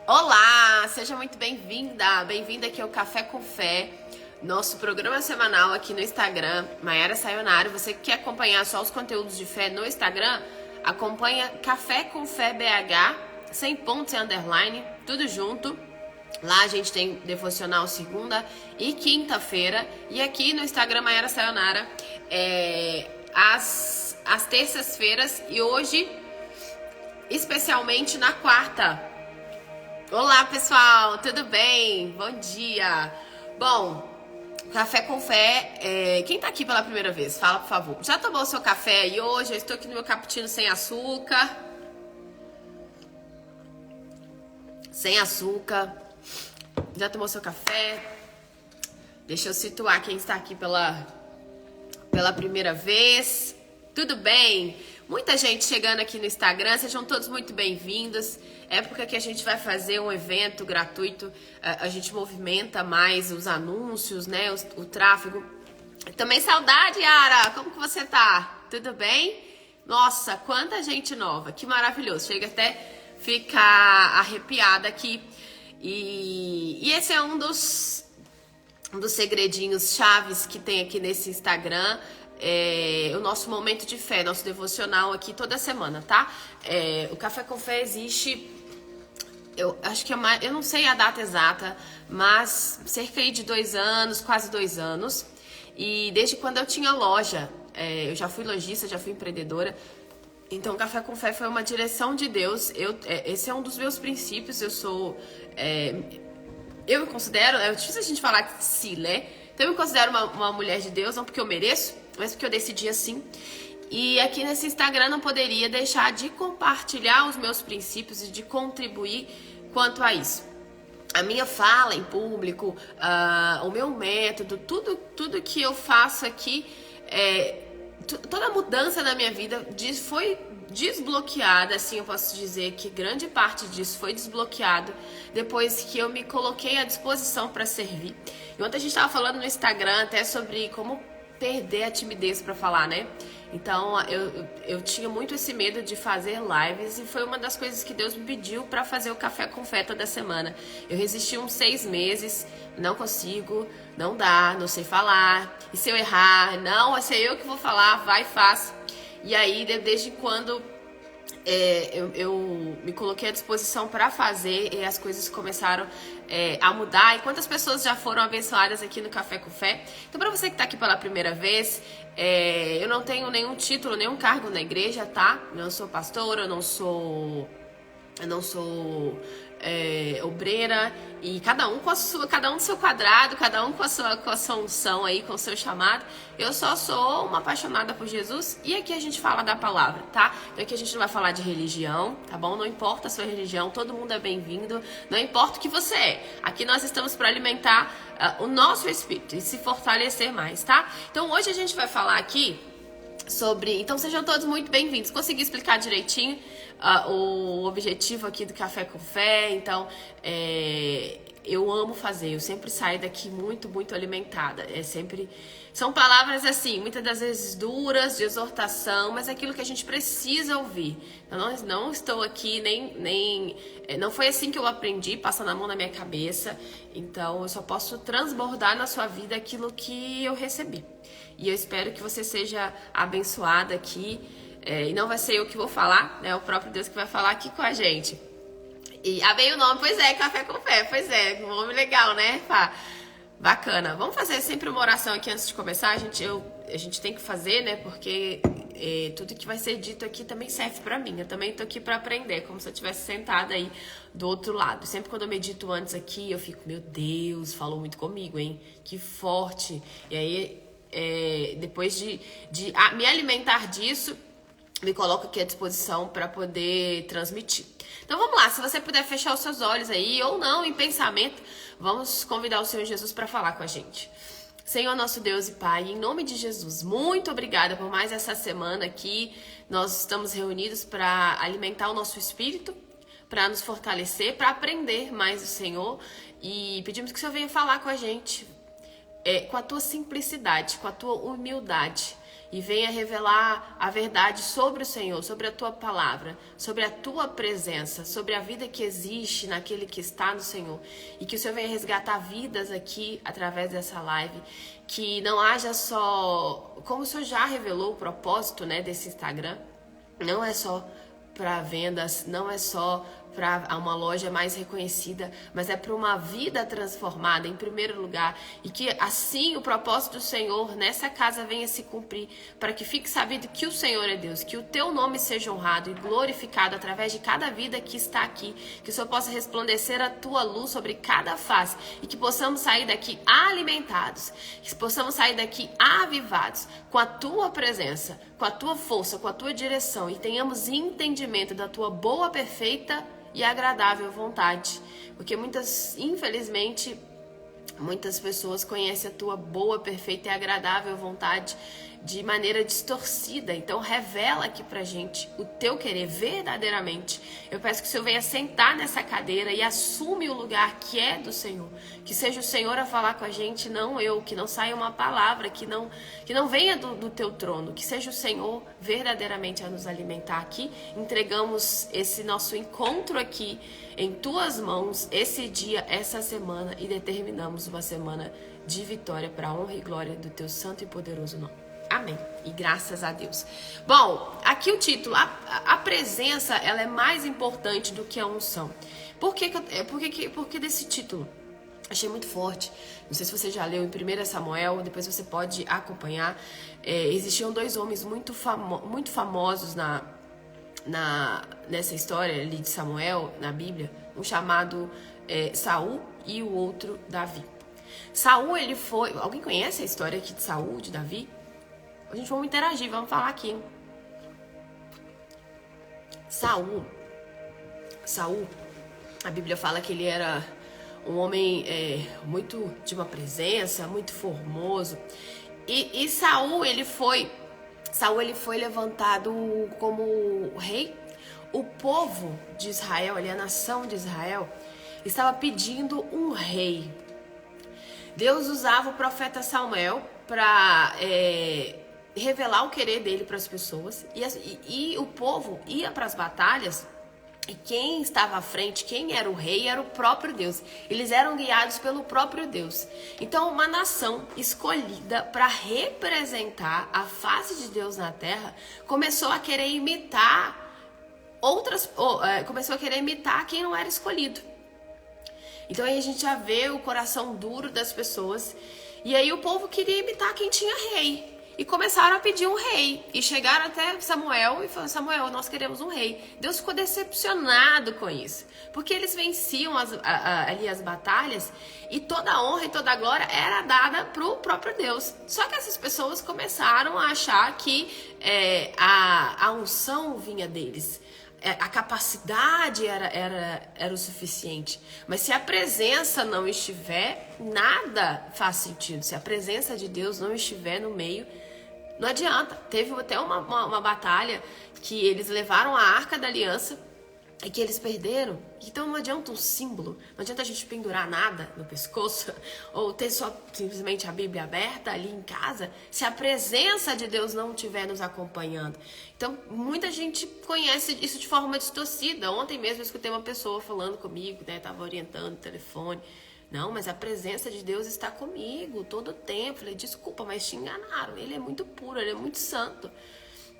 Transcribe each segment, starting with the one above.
Olá, seja muito bem-vinda, bem-vinda aqui ao Café com Fé, nosso programa semanal aqui no Instagram, Maiara Sayonara. Você que quer acompanhar só os conteúdos de fé no Instagram, acompanha Café com Fé BH, sem pontos e underline, tudo junto. Lá a gente tem devocional segunda e quinta-feira, e aqui no Instagram Maiara Sayonara, às terças-feiras, e hoje, especialmente na quarta. Olá, pessoal, tudo bem? Bom dia. Bom, Café com Fé, quem tá aqui pela primeira vez? Fala, por favor. Já tomou o seu café? E hoje eu estou aqui no meu cappuccino sem açúcar. Sem açúcar. Já tomou seu café? Deixa eu situar quem está aqui pela primeira vez. Tudo bem? Muita gente chegando aqui no Instagram, sejam todos muito bem-vindos. Época que a gente vai fazer um evento gratuito, a gente movimenta mais os anúncios, né, o tráfego. Também saudade, Yara, como que você tá? Tudo bem? Nossa, quanta gente nova, que maravilhoso, chega até ficar arrepiada aqui. E esse é um dos segredinhos chaves que tem aqui nesse Instagram. O nosso momento de fé, nosso devocional aqui toda semana, tá? O Café com Fé existe, eu acho que eu não sei a data exata, mas cerca aí de 2 anos, quase 2 anos. E desde quando eu tinha loja, eu já fui lojista, já fui empreendedora. Então, Café com Fé foi uma direção de Deus. Esse é um dos meus princípios. Eu me considero, é difícil a gente falar que sim, né? Então eu me considero uma mulher de Deus, não porque eu mereço, mas porque eu decidi assim. E aqui nesse Instagram não poderia deixar de compartilhar os meus princípios e de contribuir quanto a isso. A minha fala em público, o meu método, tudo que eu faço aqui, toda a mudança na minha vida foi desbloqueada, assim eu posso dizer que grande parte disso foi desbloqueado depois que eu me coloquei à disposição para servir. E ontem a gente estava falando no Instagram até sobre como perder a timidez para falar, né? Então eu tinha muito esse medo de fazer lives e foi uma das coisas que Deus me pediu para fazer o Café com Fé toda semana. Eu resisti uns 6 meses, não consigo, não dá, não sei falar. E se eu errar, não, vai ser eu que vou falar, vai, faz. E aí, desde quando eu me coloquei à disposição para fazer e as coisas começaram a mudar. E quantas pessoas já foram abençoadas aqui no Café com Fé? Então, para você que está aqui pela primeira vez, eu não tenho nenhum título, nenhum cargo na igreja, tá? Eu não sou pastora, eu não sou obreira, e cada um do seu quadrado, cada um com a sua unção aí, com o seu chamado. Eu só sou uma apaixonada por Jesus e aqui a gente fala da palavra, tá? Então aqui a gente não vai falar de religião, tá bom? Não importa a sua religião, todo mundo é bem-vindo, não importa o que você é. Aqui nós estamos para alimentar o nosso espírito e se fortalecer mais, tá? Então hoje a gente vai falar aqui sobre... Então sejam todos muito bem-vindos. Consegui explicar direitinho o objetivo aqui do Café com Fé. Então eu amo fazer, eu sempre saio daqui muito, muito alimentada. São palavras assim, muitas das vezes duras, de exortação, mas é aquilo que a gente precisa ouvir. Eu não estou aqui não foi assim que eu aprendi, passando a mão na minha cabeça. Então eu só posso transbordar na sua vida aquilo que eu recebi. E eu espero que você seja abençoada aqui. E não vai ser eu que vou falar, né? É o próprio Deus que vai falar aqui com a gente. E veio o nome, pois é, Café com Fé, pois é, um nome legal, né? Bacana. Vamos fazer sempre uma oração aqui antes de começar. A gente tem que fazer, né? Porque tudo que vai ser dito aqui também serve pra mim. Eu também tô aqui pra aprender, como se eu estivesse sentada aí do outro lado. Sempre quando eu medito antes aqui, eu fico, meu Deus, falou muito comigo, hein? Que forte. E aí, depois de me alimentar disso, me coloco aqui à disposição para poder transmitir. Então vamos lá, se você puder fechar os seus olhos aí, ou não, em pensamento, vamos convidar o Senhor Jesus para falar com a gente. Senhor nosso Deus e Pai, em nome de Jesus, muito obrigada por mais essa semana aqui. Nós estamos reunidos para alimentar o nosso espírito, para nos fortalecer, para aprender mais do Senhor. E pedimos que o Senhor venha falar com a gente, com a tua simplicidade, com a tua humildade. e venha revelar a verdade sobre o Senhor, sobre a tua palavra, sobre a tua presença, sobre a vida que existe naquele que está no Senhor. E que o Senhor venha resgatar vidas aqui através dessa live. Que não haja só, como o Senhor já revelou o propósito, né, desse Instagram, não é só para vendas, não é só para uma loja mais reconhecida, mas é para uma vida transformada em primeiro lugar, e que assim o propósito do Senhor nessa casa venha se cumprir, para que fique sabido que o Senhor é Deus, que o teu nome seja honrado e glorificado através de cada vida que está aqui, que o Senhor possa resplandecer a tua luz sobre cada face, e que possamos sair daqui alimentados, que possamos sair daqui avivados com a tua presença, com a tua força, com a tua direção, e tenhamos entendimento da tua boa, perfeita e agradável vontade, porque infelizmente, muitas pessoas conhecem a tua boa, perfeita e agradável vontade de maneira distorcida. Então revela aqui pra gente o teu querer verdadeiramente. Eu peço que o Senhor venha sentar nessa cadeira e assume o lugar que é do Senhor. Que seja o Senhor a falar com a gente, não eu. Que não saia uma palavra, que não venha do teu trono. Que seja o Senhor verdadeiramente a nos alimentar aqui. Entregamos esse nosso encontro aqui em tuas mãos, esse dia, essa semana, e determinamos uma semana de vitória para a honra e glória do teu santo e poderoso nome. Amém. E graças a Deus. Bom, aqui o título, a presença, ela é mais importante do que a unção. Por que desse título? Achei muito forte. Não sei se você já leu em 1 Samuel, depois você pode acompanhar. Existiam dois homens muito famosos nessa história ali de Samuel, na Bíblia. Um chamado Saul e o outro Davi. Saul, ele foi... Alguém conhece a história aqui de Saul, de Davi? A gente vamos interagir, vamos falar aqui. Saul, a Bíblia fala que ele era um homem muito de uma presença, muito formoso. E Saul, ele foi levantado como rei. O povo de Israel, ali a nação de Israel, estava pedindo um rei. Deus usava o profeta Samuel para revelar o querer dele para as pessoas, e o povo ia para as batalhas, e quem estava à frente, quem era o rei, era o próprio Deus. Eles eram guiados pelo próprio Deus. Então, uma nação escolhida para representar a face de Deus na terra começou a querer imitar quem não era escolhido. Então aí a gente já vê o coração duro das pessoas. E aí o povo queria imitar quem tinha rei. E começaram a pedir um rei. E chegaram até Samuel e falaram: Samuel, nós queremos um rei. Deus ficou decepcionado com isso. Porque eles venciam ali as batalhas, e toda a honra e toda a glória era dada para o próprio Deus. Só que essas pessoas começaram a achar que a unção vinha deles. A capacidade era o suficiente. Mas se a presença não estiver, nada faz sentido. Se a presença de Deus não estiver no meio, não adianta. Teve até uma batalha que eles levaram a Arca da Aliança e que eles perderam. Então não adianta um símbolo, não adianta a gente pendurar nada no pescoço ou ter só simplesmente a Bíblia aberta ali em casa, se a presença de Deus não estiver nos acompanhando. Então muita gente conhece isso de forma distorcida. Ontem mesmo eu escutei uma pessoa falando comigo, né, tava orientando o telefone. Não, mas a presença de Deus está comigo todo o tempo. Falei: desculpa, mas te enganaram. Ele é muito puro, ele é muito santo.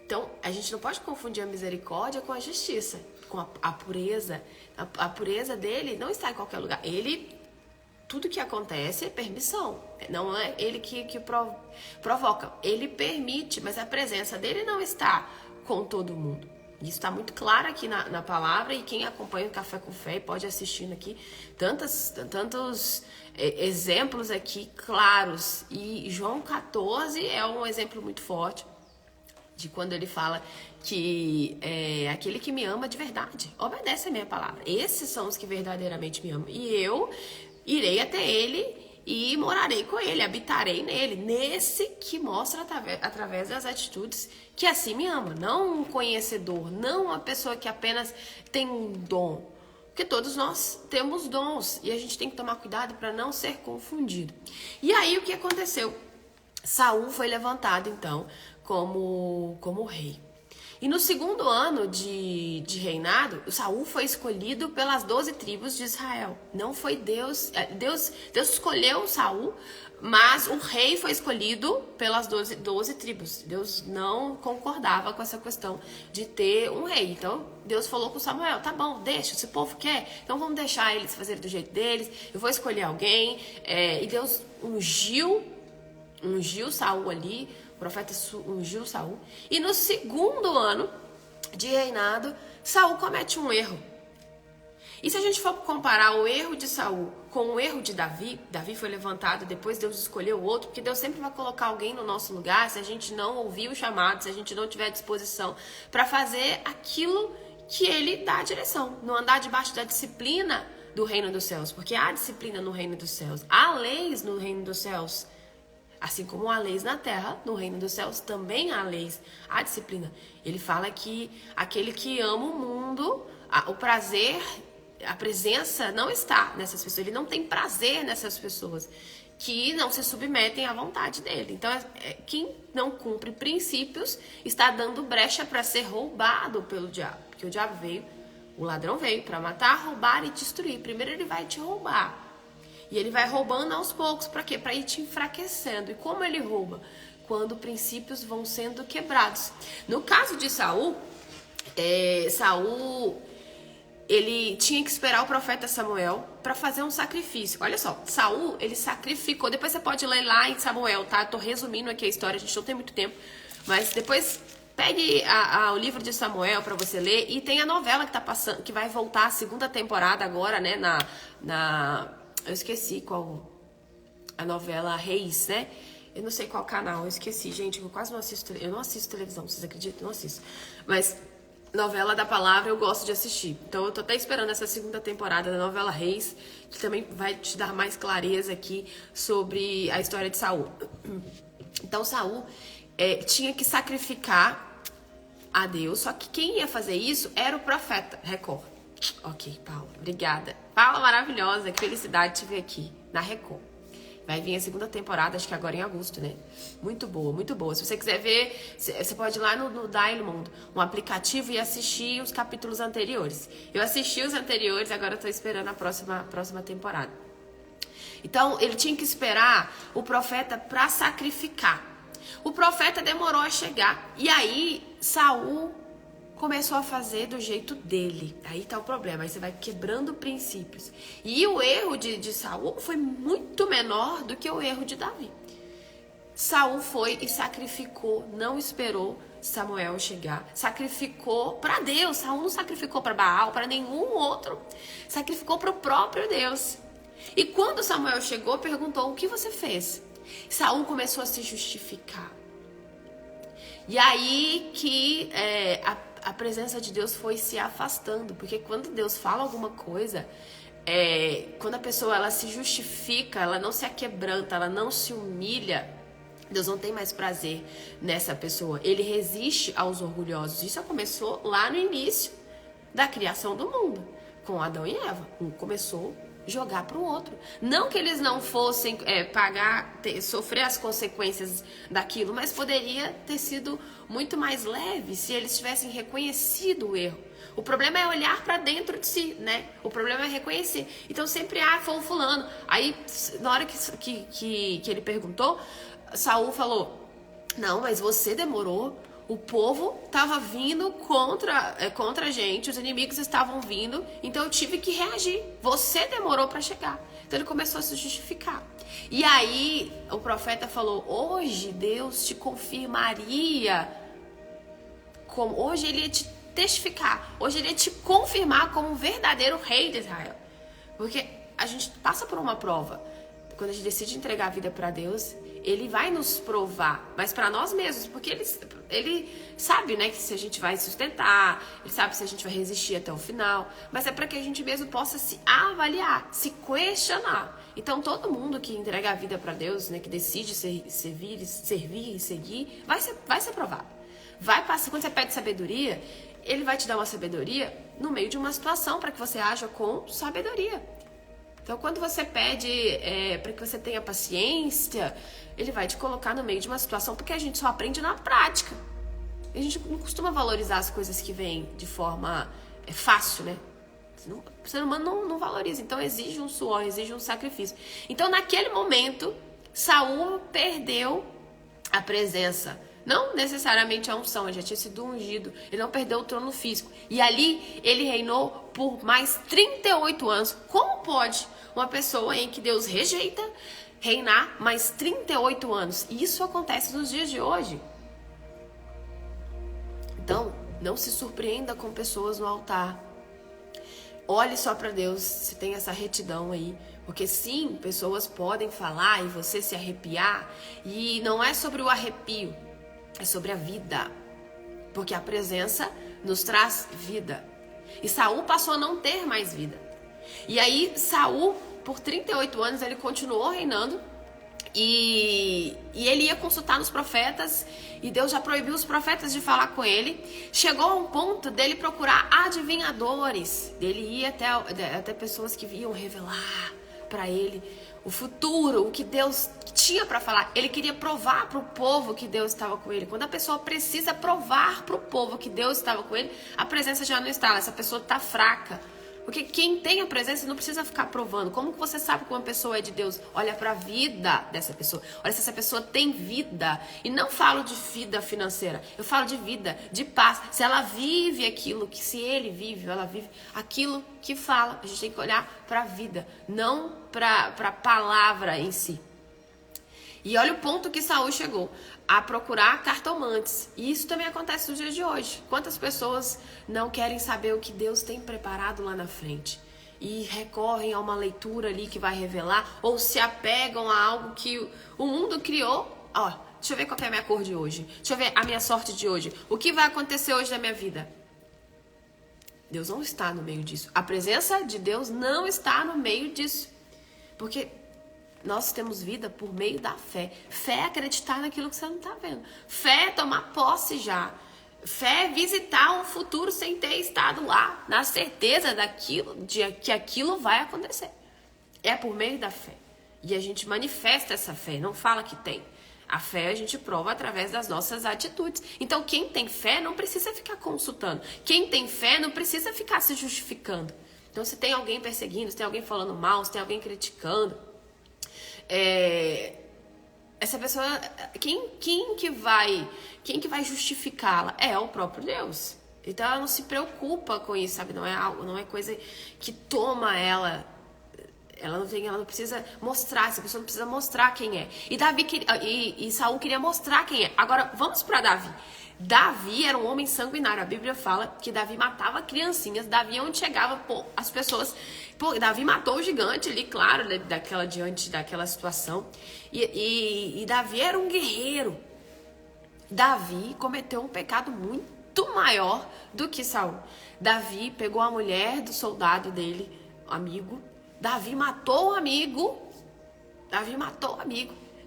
Então, a gente não pode confundir a misericórdia com a justiça, com a pureza. A pureza dele não está em qualquer lugar. Tudo que acontece é permissão. Não é ele que provoca. Ele permite, mas a presença dele não está com todo mundo. Isso está muito claro aqui na palavra, e quem acompanha o Café com Fé pode assistindo aqui tantos exemplos aqui claros. E João 14 é um exemplo muito forte de quando ele fala que aquele que me ama de verdade obedece a minha palavra. Esses são os que verdadeiramente me amam. E eu irei até ele e morarei com ele, habitarei nele. Nesse que mostra através das atitudes que assim me ama. Não um conhecedor, não uma pessoa que apenas tem um dom. Porque todos nós temos dons e a gente tem que tomar cuidado para não ser confundido. E aí o que aconteceu? Saul foi levantado então como rei. E no segundo ano de reinado, Saul foi escolhido pelas 12 tribos de Israel. Não foi Deus. Deus escolheu Saul, mas o rei foi escolhido pelas 12 tribos. Deus não concordava com essa questão de ter um rei. Então, Deus falou com Samuel, tá bom, deixa, se o povo quer, então vamos deixar eles fazerem do jeito deles, eu vou escolher alguém. E Deus ungiu Saul ali, o profeta ungiu Saul. E no segundo ano de reinado, Saul comete um erro. E se a gente for comparar o erro de Saul com o erro de Davi, Davi foi levantado, depois Deus escolheu outro, porque Deus sempre vai colocar alguém no nosso lugar se a gente não ouvir o chamado, se a gente não tiver disposição para fazer aquilo que ele dá a direção, não andar debaixo da disciplina do reino dos céus, porque há disciplina no reino dos céus, há leis no reino dos céus. Assim como há leis na terra, no reino dos céus também há leis, há disciplina. Ele fala que aquele que ama o mundo, o prazer, a presença não está nessas pessoas. Ele não tem prazer nessas pessoas que não se submetem à vontade dele. Então, quem não cumpre princípios está dando brecha para ser roubado pelo diabo. Porque o diabo veio, o ladrão veio para matar, roubar e destruir. Primeiro ele vai te roubar. E ele vai roubando aos poucos, para quê? Para ir te enfraquecendo. E como ele rouba? Quando princípios vão sendo quebrados. No caso de Saul, ele tinha que esperar o profeta Samuel para fazer um sacrifício. Olha só, Saul, ele sacrificou. Depois você pode ler lá em Samuel, tá? Tô resumindo aqui a história, a gente não tem muito tempo. Mas depois pegue o livro de Samuel para você ler. E tem a novela que tá passando, que vai voltar a segunda temporada agora, né? Eu esqueci qual a novela Reis, né? Eu não sei qual canal, eu esqueci, gente. Eu quase não assisto. Eu não assisto televisão, vocês acreditam? Eu não assisto. Mas novela da palavra eu gosto de assistir. Então eu tô até esperando essa segunda temporada da novela Reis, que também vai te dar mais clareza aqui sobre a história de Saul. Então Saul tinha que sacrificar a Deus, só que quem ia fazer isso era o profeta Record. Ok, Paula, obrigada. Paula maravilhosa, que felicidade te ver aqui na Record. Vai vir a segunda temporada, acho que agora em agosto, né? Muito boa, muito boa. Se você quiser ver, você pode ir lá no Diamond, um aplicativo, e assistir os capítulos anteriores. Eu assisti os anteriores, agora eu tô esperando a próxima temporada. Então, ele tinha que esperar o profeta para sacrificar. O profeta demorou a chegar. E aí, Saul começou a fazer do jeito dele. Aí tá o problema, aí você vai quebrando princípios. E o erro de Saul foi muito menor do que o erro de Davi. Saul foi e sacrificou, não esperou Samuel chegar. Sacrificou para Deus. Saul não sacrificou para Baal, para nenhum outro. Sacrificou para o próprio Deus. E quando Samuel chegou, perguntou: o que você fez? Saul começou a se justificar. E aí que a presença de Deus foi se afastando, porque quando Deus fala alguma coisa, quando a pessoa ela se justifica, ela não se aquebranta, ela não se humilha, Deus não tem mais prazer nessa pessoa. Ele resiste aos orgulhosos. Isso começou lá no início da criação do mundo, com Adão e Eva. Um começou a jogar para o outro. Não que eles não fossem sofrer as consequências daquilo, mas poderia ter sido muito mais leve se eles tivessem reconhecido o erro. O problema é olhar para dentro de si, né? O problema é reconhecer. Então sempre foi o fulano. Aí na hora que ele perguntou, Saul falou: não, mas você demorou. O povo estava vindo contra a gente, os inimigos estavam vindo, então eu tive que reagir. Você demorou para chegar. Então ele começou a se justificar. E aí o profeta falou: hoje Deus te confirmaria, hoje ele ia te testificar, hoje ele ia te confirmar como um verdadeiro rei de Israel. Porque a gente passa por uma prova. Quando a gente decide entregar a vida para Deus, ele vai nos provar, mas para nós mesmos, porque ele sabe, né, que se a gente vai sustentar, ele sabe se a gente vai resistir até o final, mas é para que a gente mesmo possa se avaliar, se questionar. Então todo mundo que entrega a vida para Deus, né, que decide servir e seguir, vai ser provado. Vai passar. Quando você pede sabedoria, ele vai te dar uma sabedoria no meio de uma situação para que você haja com sabedoria. Então, quando você pede para que você tenha paciência, ele vai te colocar no meio de uma situação, porque a gente só aprende na prática. A gente não costuma valorizar as coisas que vêm de forma fácil, né? O ser humano não valoriza, então exige um suor, exige um sacrifício. Então, naquele momento, Saul perdeu a presença. Não necessariamente a unção, ele já tinha sido ungido. Ele não perdeu o trono físico. E ali ele reinou por mais 38 anos. Como pode uma pessoa em que Deus rejeita reinar mais 38 anos? E isso acontece nos dias de hoje. Então, não se surpreenda com pessoas no altar. Olhe só para Deus, se tem essa retidão aí. Porque sim, pessoas podem falar e você se arrepiar. E não é sobre o arrepio, é sobre a vida. Porque a presença nos traz vida. E Saul passou a não ter mais vida. E aí Saul, por 38 anos, ele continuou reinando. E ele ia consultar nos profetas, e Deus já proibiu os profetas de falar com ele. Chegou a um ponto dele procurar adivinhadores, dele ir até pessoas que iam revelar para ele o futuro, o que Deus tinha para falar. Ele queria provar para o povo que Deus estava com ele. Quando a pessoa precisa provar para o povo que Deus estava com ele, a presença já não está, essa pessoa está fraca. Porque quem tem a presença não precisa ficar provando. Como que você sabe que uma pessoa é de Deus? Olha para a vida dessa pessoa. Olha se essa pessoa tem vida. E não falo de vida financeira. Eu falo de vida, de paz. Se ela vive aquilo que se ele vive, ela vive aquilo que fala. A gente tem que olhar para a vida, não para a palavra em si. E olha o ponto que Saul chegou, a procurar cartomantes. E isso também acontece nos dias de hoje. Quantas pessoas não querem saber o que Deus tem preparado lá na frente? E recorrem a uma leitura ali que vai revelar, ou se apegam a algo que o mundo criou. Ó, deixa eu ver qual é a minha cor de hoje. Deixa eu ver a minha sorte de hoje. O que vai acontecer hoje na minha vida? Deus não está no meio disso. A presença de Deus não está no meio disso. Porque nós temos vida por meio da fé. Fé é acreditar naquilo que você não está vendo. Fé é tomar posse já. Fé é visitar um futuro sem ter estado lá, na certeza de que aquilo vai acontecer. É por meio da fé. E a gente manifesta essa fé, não fala que tem. A fé a gente prova através das nossas atitudes. Então quem tem fé não precisa ficar consultando. Quem tem fé não precisa ficar se justificando. Então se tem alguém perseguindo, se tem alguém falando mal, se tem alguém criticando, essa pessoa, quem que vai justificá-la? É o próprio Deus. Então ela não se preocupa com isso, sabe? Não é coisa que toma ela. Ela não precisa mostrar, essa pessoa não precisa mostrar quem é. E Saul queria mostrar quem é. Agora vamos para Davi. Davi era um homem sanguinário. A Bíblia fala que Davi matava criancinhas. Davi, onde chegava, as pessoas... Davi matou o gigante ali, claro, diante daquela situação. E Davi era um guerreiro. Davi cometeu um pecado muito maior do que Saul. Davi pegou a mulher do soldado dele, amigo. Davi matou o amigo.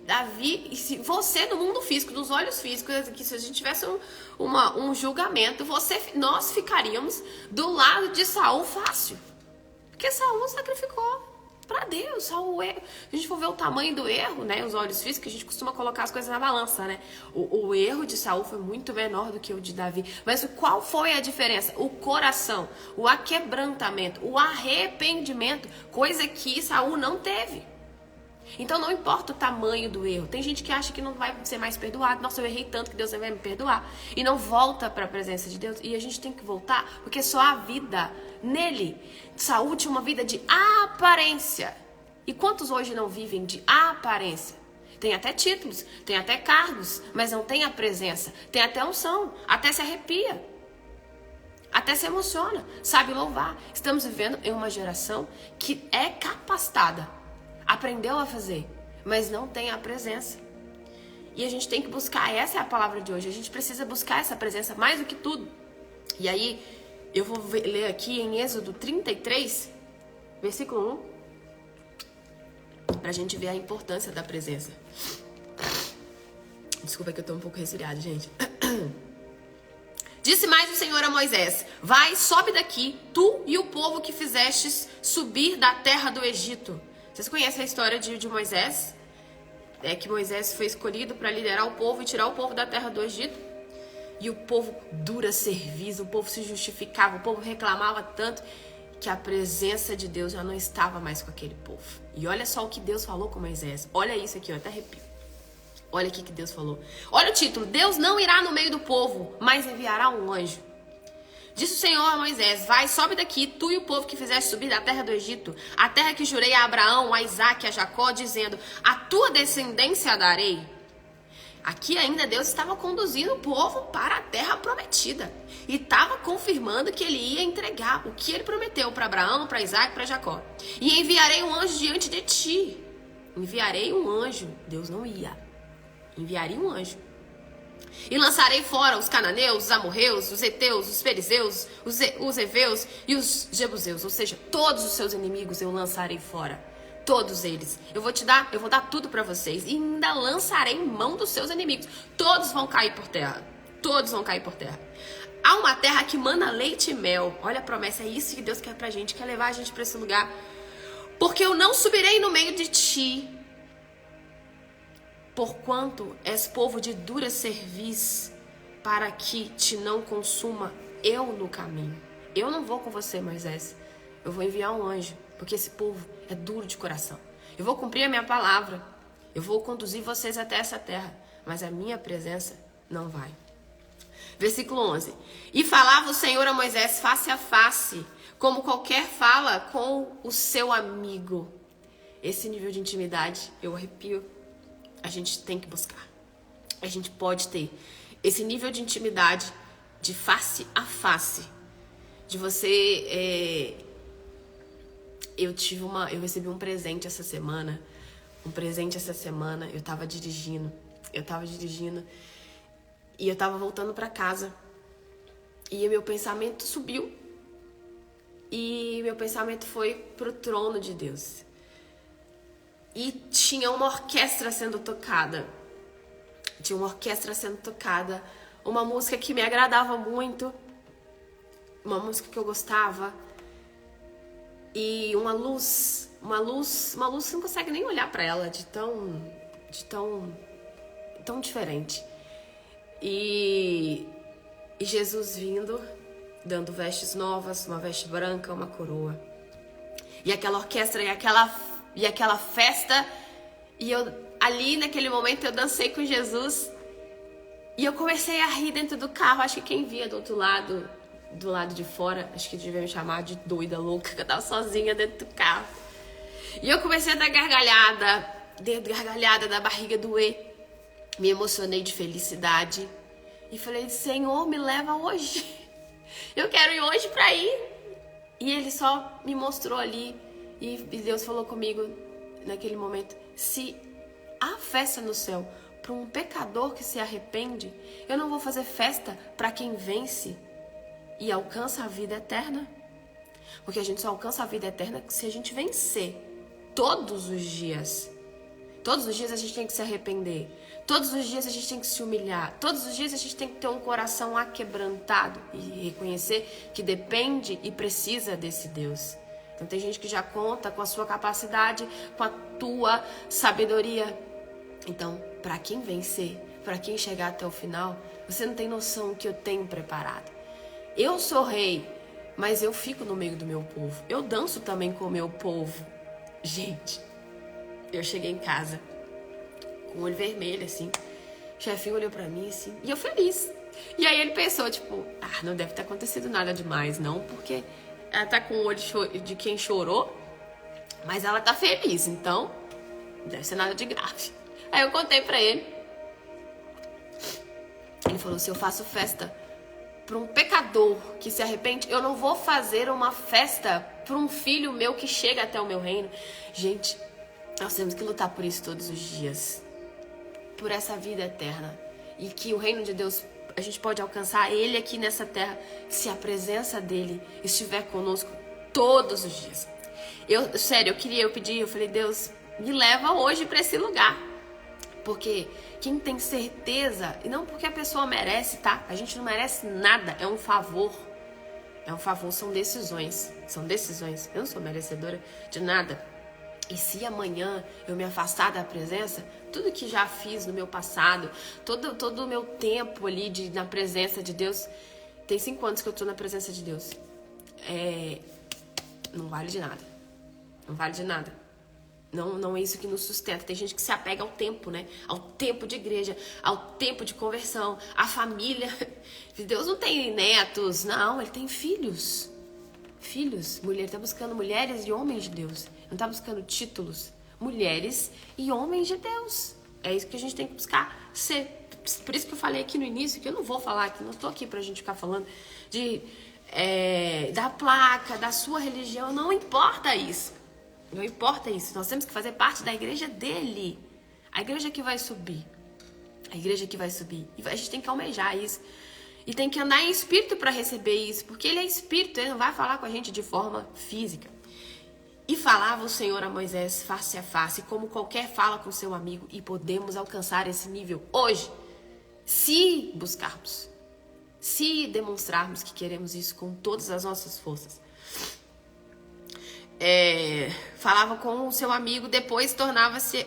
Davi, e se você no mundo físico, nos olhos físicos, que se a gente tivesse um julgamento, nós ficaríamos do lado de Saul fácil. Porque Saul sacrificou para Deus. Saul, se a gente for ver o tamanho do erro, né, os olhos físicos, a gente costuma colocar as coisas na balança, né? O erro de Saul foi muito menor do que o de Davi. Mas qual foi a diferença? O coração, o aquebrantamento, o arrependimento, coisa que Saul não teve. Então não importa o tamanho do erro. Tem gente que acha que não vai ser mais perdoado. Nossa, eu errei tanto que Deus vai me perdoar. E não volta para a presença de Deus. E a gente tem que voltar porque só há vida nele. Saúl tinha uma vida de aparência. E quantos hoje não vivem de aparência? Tem até títulos, tem até cargos, mas não tem a presença. Tem até unção, até se arrepia. Até se emociona, sabe louvar. Estamos vivendo em uma geração que é capacitada. Aprendeu a fazer, mas não tem a presença. E a gente tem que buscar, essa é a palavra de hoje. A gente precisa buscar essa presença mais do que tudo. E aí, eu vou ler aqui em Êxodo 33, versículo 1, pra gente ver a importância da presença. Desculpa que eu tô um pouco resfriada, gente. Disse mais o Senhor a Moisés: vai, sobe daqui, tu e o povo que fizestes subir da terra do Egito. Vocês conhecem a história de Moisés? É que Moisés foi escolhido para liderar o povo e tirar o povo da terra do Egito. E o povo dura serviço, o povo se justificava, o povo reclamava tanto que a presença de Deus já não estava mais com aquele povo. E olha só o que Deus falou com Moisés. Olha isso aqui, eu até arrepio. Olha aqui que Deus falou. Olha o título: Deus não irá no meio do povo, mas enviará um anjo. Disse o Senhor a Moisés: vai, sobe daqui, tu e o povo que fizeste subir da terra do Egito, a terra que jurei a Abraão, a Isaque e a Jacó, dizendo: a tua descendência darei. Aqui ainda Deus estava conduzindo o povo para a terra prometida. E estava confirmando que ele ia entregar o que ele prometeu para Abraão, para Isaque e para Jacó. E enviarei um anjo diante de ti. Enviarei um anjo. Deus não ia. Enviaria um anjo. E lançarei fora os cananeus, os amorreus, os heteus, os perizeus, os heveus e os jebuseus. Ou seja, todos os seus inimigos eu lançarei fora. Todos eles. Eu vou dar tudo para vocês. E ainda lançarei em mão dos seus inimigos. Todos vão cair por terra. Todos vão cair por terra. Há uma terra que mana leite e mel. Olha a promessa, é isso que Deus quer pra gente. Quer levar a gente para esse lugar. Porque eu não subirei no meio de ti, porquanto és povo de dura cerviz, para que te não consuma eu no caminho. Eu não vou com você, Moisés. Eu vou enviar um anjo, porque esse povo é duro de coração. Eu vou cumprir a minha palavra. Eu vou conduzir vocês até essa terra, mas a minha presença não vai. Versículo 11. E falava o Senhor a Moisés face a face, como qualquer fala com o seu amigo. Esse nível de intimidade, eu arrepio. A gente tem que buscar. A gente pode ter esse nível de intimidade, de face a face, de você. Eu recebi um presente essa semana. Eu tava dirigindo. E eu tava voltando pra casa. E o meu pensamento subiu. E meu pensamento foi pro trono de Deus. E tinha uma orquestra sendo tocada. Uma música que me agradava muito. Uma música que eu gostava. E uma luz você não consegue nem olhar pra ela de tão diferente. E Jesus vindo, dando vestes novas, uma veste branca, uma coroa. E aquela orquestra e aquela festa, e eu ali naquele momento eu dancei com Jesus. E eu comecei a rir dentro do carro. Acho que quem via do outro lado, do lado de fora, acho que devia me chamar de doida, louca, que eu tava sozinha dentro do carro. E eu comecei a dar gargalhada da barriga doer. Me emocionei de felicidade. E falei: Senhor, me leva hoje. Eu quero ir hoje pra ir. E ele só me mostrou ali. E Deus falou comigo naquele momento: se há festa no céu para um pecador que se arrepende, eu não vou fazer festa para quem vence e alcança a vida eterna. Porque a gente só alcança a vida eterna se a gente vencer todos os dias. Todos os dias a gente tem que se arrepender. Todos os dias a gente tem que se humilhar. Todos os dias a gente tem que ter um coração aquebrantado e reconhecer que depende e precisa desse Deus. Então tem gente que já conta com a sua capacidade, com a tua sabedoria. Então, para quem vencer, para quem chegar até o final, você não tem noção do que eu tenho preparado. Eu sou rei, mas eu fico no meio do meu povo. Eu danço também com o meu povo. Gente, eu cheguei em casa com o olho vermelho, assim. O chefinho olhou pra mim, assim, e eu feliz. E aí ele pensou, tipo, não deve ter acontecido nada demais, não, porque ela tá com o olho de quem chorou, mas ela tá feliz, então não deve ser nada de grave. Aí eu contei pra ele. Ele falou: se eu faço festa para um pecador que se arrepende, eu não vou fazer uma festa para um filho meu que chega até o meu reino. Gente, nós temos que lutar por isso todos os dias, por essa vida eterna, e que o reino de Deus, a gente pode alcançar ele aqui nessa terra se a presença dele estiver conosco todos os dias. Eu falei: Deus, me leva hoje para esse lugar. Porque quem tem certeza, e não porque a pessoa merece, tá? A gente não merece nada, é um favor. É um favor, são decisões. São decisões. Eu não sou merecedora de nada. E se amanhã eu me afastar da presença, tudo que já fiz no meu passado, todo o meu tempo ali na presença de Deus, tem 5 anos que eu tô na presença de Deus. Não vale de nada. Não vale de nada. Não é isso que nos sustenta. Tem gente que se apega ao tempo, né? Ao tempo de igreja, ao tempo de conversão, à família. Deus não tem netos, não, ele tem filhos. Filhos. Mulher tá buscando mulheres e homens de Deus. Não tá buscando títulos. Mulheres e homens de Deus. É isso que a gente tem que buscar ser. Por isso que eu falei aqui no início, que eu não vou falar aqui, não tô aqui pra gente ficar falando da placa, da sua religião, não importa isso. Não importa isso, nós temos que fazer parte da igreja dele. A igreja que vai subir. A igreja que vai subir. E a gente tem que almejar isso. E tem que andar em espírito para receber isso. Porque ele é espírito, ele não vai falar com a gente de forma física. E falava o Senhor a Moisés face a face, como qualquer fala com seu amigo. E podemos alcançar esse nível hoje, se buscarmos. Se demonstrarmos que queremos isso com todas as nossas forças. Falava com o seu amigo, depois tornava-se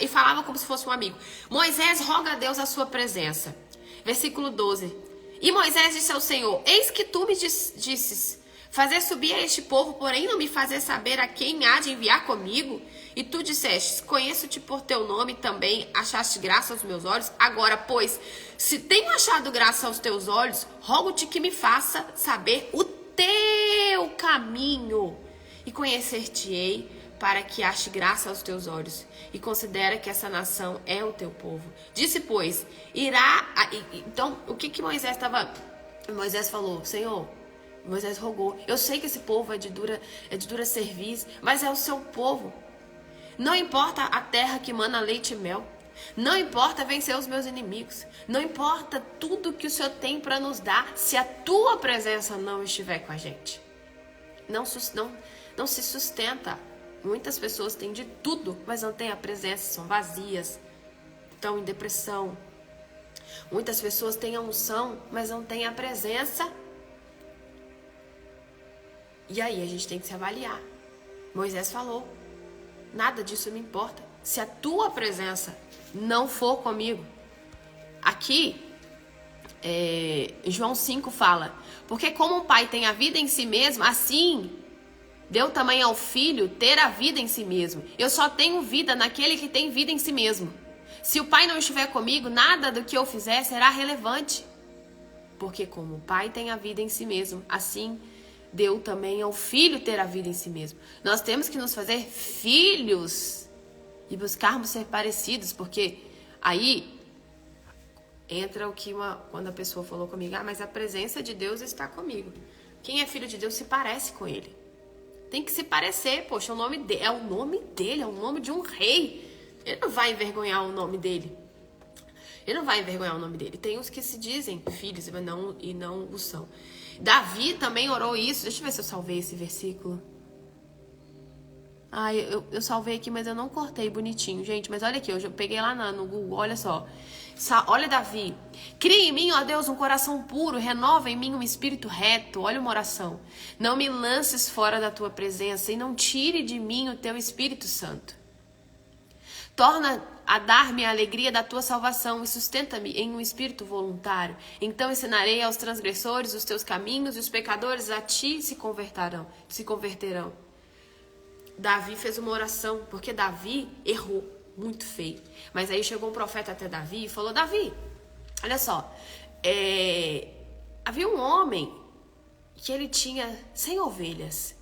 e falava como se fosse um amigo. Moisés roga a Deus a sua presença. Versículo 12. E Moisés disse ao Senhor: eis que tu me disses fazer subir a este povo, porém não me fazer saber a quem há de enviar comigo. E tu disseste: conheço-te por teu nome, também achaste graça aos meus olhos. Agora, pois, se tenho achado graça aos teus olhos, rogo-te que me faça saber o teu caminho, e conhecer-te-ei, para que ache graça aos teus olhos, e considera que essa nação é o teu povo. Disse, pois, irá... Então, o que Moisés estava... Moisés falou: Senhor, Moisés rogou, eu sei que esse povo é de dura cerviz, mas é o seu povo. Não importa a terra que mana leite e mel, não importa vencer os meus inimigos, não importa tudo que o Senhor tem para nos dar, se a tua presença não estiver com a gente. Não se sustenta. Muitas pessoas têm de tudo, mas não têm a presença, são vazias, estão em depressão. Muitas pessoas têm a unção, mas não têm a presença. E aí a gente tem que se avaliar. Moisés falou: nada disso me importa, se a tua presença não for comigo. Aqui, João 5 fala: porque como um pai tem a vida em si mesmo, assim deu também ao filho ter a vida em si mesmo. Eu só tenho vida naquele que tem vida em si mesmo. Se o pai não estiver comigo, nada do que eu fizer será relevante. Porque como o pai tem a vida em si mesmo, assim deu também ao filho ter a vida em si mesmo. Nós temos que nos fazer filhos e buscarmos ser parecidos, porque aí entra o que quando a pessoa falou comigo: mas a presença de Deus está comigo. Quem é filho de Deus se parece com ele. Tem que se parecer, poxa, o nome dele é o nome dele, é o nome de um rei. Ele não vai envergonhar o nome dele. Ele não vai envergonhar o nome dele. Tem os que se dizem filhos, mas não o são. Davi também orou isso. Deixa eu ver se eu salvei esse versículo. Eu salvei aqui, mas eu não cortei bonitinho, gente. Mas olha aqui, eu peguei lá no Google, olha só. Olha Davi: cria em mim, ó Deus, um coração puro, renova em mim um espírito reto. Olha uma oração: não me lances fora da tua presença e não tire de mim o teu Espírito Santo. Torna a dar-me a alegria da tua salvação e sustenta-me em um espírito voluntário. Então ensinarei aos transgressores os teus caminhos e os pecadores a ti se converterão. Davi fez uma oração, porque Davi errou muito feio. Mas aí chegou um profeta até Davi e falou: Davi, olha só, havia um homem que ele tinha 100 ovelhas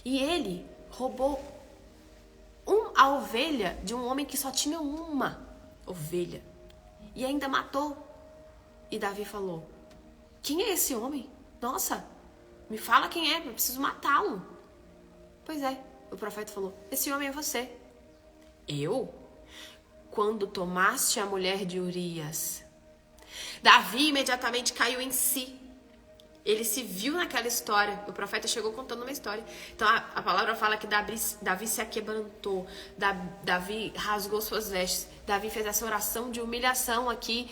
e ele roubou a ovelha de um homem que só tinha uma ovelha e ainda matou. E Davi falou: quem é esse homem? Nossa, me fala quem é, eu preciso matá-lo. Pois é, o profeta falou: esse homem é você. Eu? Quando tomaste a mulher de Urias. Davi imediatamente caiu em si Ele se viu naquela história. O profeta chegou contando uma história. Então a palavra fala que Davi se aquebrantou. Davi rasgou suas vestes. Davi fez essa oração de humilhação aqui,